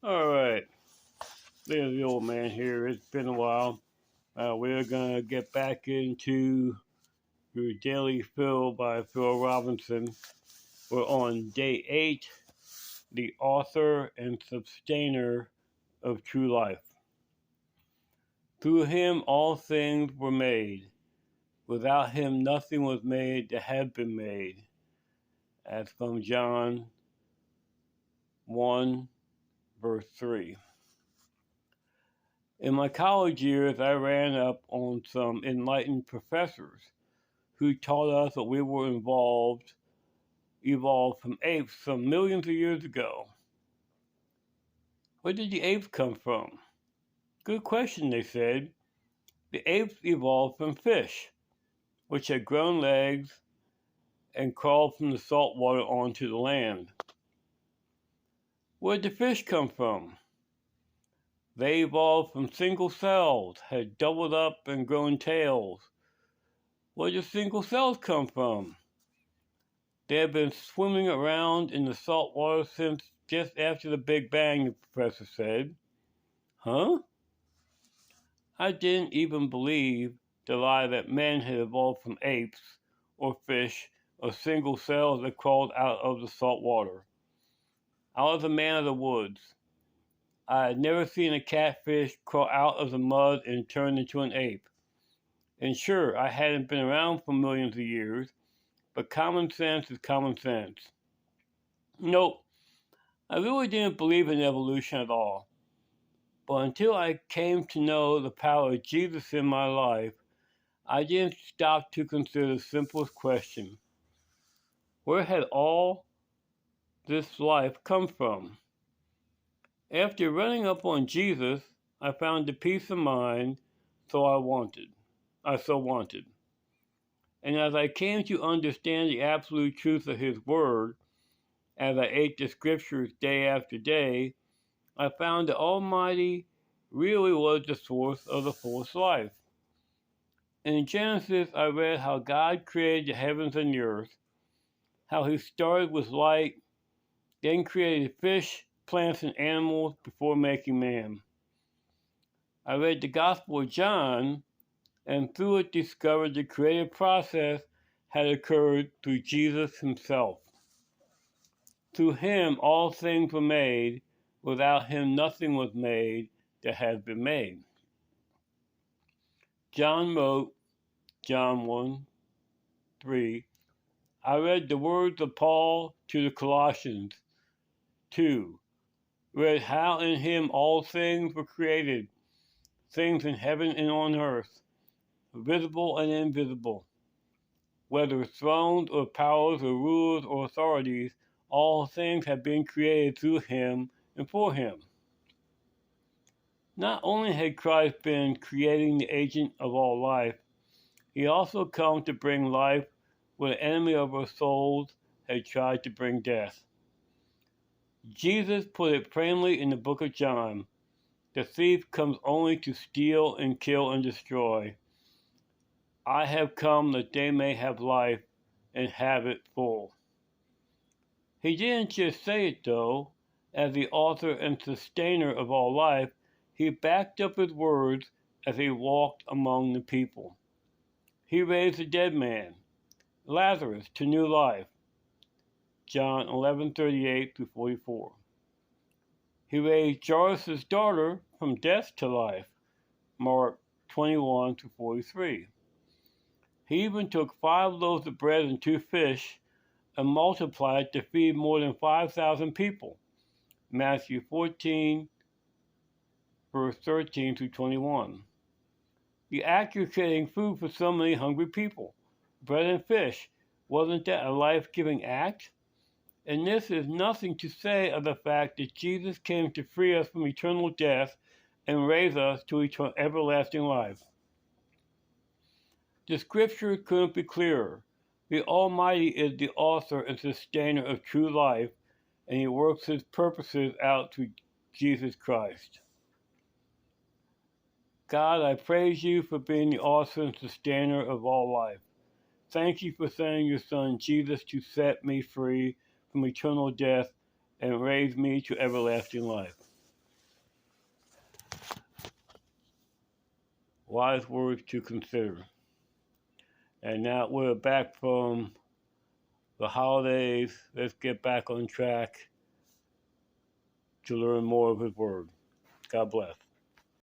All right, there's the old man here. It's been a while. We're gonna get back into your daily fill by Phil Robinson. We're on day 8, the author and sustainer of true life. Through him all things were made. Without him nothing was made that had been made. That's from John 1, verse 3. In my college years, I ran up on some enlightened professors who taught us that we were evolved from apes some millions of years ago. Where did the apes come from? Good question, they said. The apes evolved from fish, which had grown legs and crawled from the salt water onto the land. Where did the fish come from? They evolved from single cells, had doubled up and grown tails. Where did single cells come from? They have been swimming around in the salt water since just after the Big Bang, the professor said. Huh? I didn't even believe the lie that men had evolved from apes or fish or single cells that crawled out of the salt water. I was a man of the woods. I had never seen a catfish crawl out of the mud and turn into an ape. And sure, I hadn't been around for millions of years, but common sense is common sense. Nope, I really didn't believe in evolution at all. But until I came to know the power of Jesus in my life, I didn't stop to consider the simplest question. Where had all this life come from? After running up on Jesus, I found the peace of mind I so wanted. And as I came to understand the absolute truth of his word, as I ate the scriptures day after day, I found the Almighty really was the source of the fullest life. In Genesis, I read how God created the heavens and the earth, how he started with light, then created fish, plants, and animals before making man. I read the Gospel of John, and through it discovered the creative process had occurred through Jesus himself. Through him all things were made. Without him nothing was made that has been made. John wrote, John 1, 3, I read the words of Paul to the Colossians. 2. Read how in him all things were created, things in heaven and on earth, visible and invisible. Whether thrones or powers or rulers or authorities, all things have been created through him and for him. Not only had Christ been creating the agent of all life, he also come to bring life where the enemy of our souls had tried to bring death. Jesus put it plainly in the book of John. The thief comes only to steal and kill and destroy. I have come that they may have life and have it full. He didn't just say it though. As the author and sustainer of all life, he backed up his words as he walked among the people. He raised a dead man, Lazarus, to new life. John 11:38-44. He raised Jairus' daughter from death to life. Mark 21-43. He even took 5 loaves of bread and 2 fish and multiplied to feed more than 5,000 people. Matthew 14, verse 13-21. The act of creating food for so many hungry people, bread and fish, wasn't that a life-giving act? And this is nothing to say of the fact that Jesus came to free us from eternal death and raise us to everlasting life. The scripture couldn't be clearer. The Almighty is the author and sustainer of true life, and he works his purposes out through Jesus Christ. God, I praise you for being the author and sustainer of all life. Thank you for sending your Son Jesus to set me free from eternal death and raise me to everlasting life. wise words to consider. And now we're back from the holidays. Let's get back on track to learn more of His Word. God bless.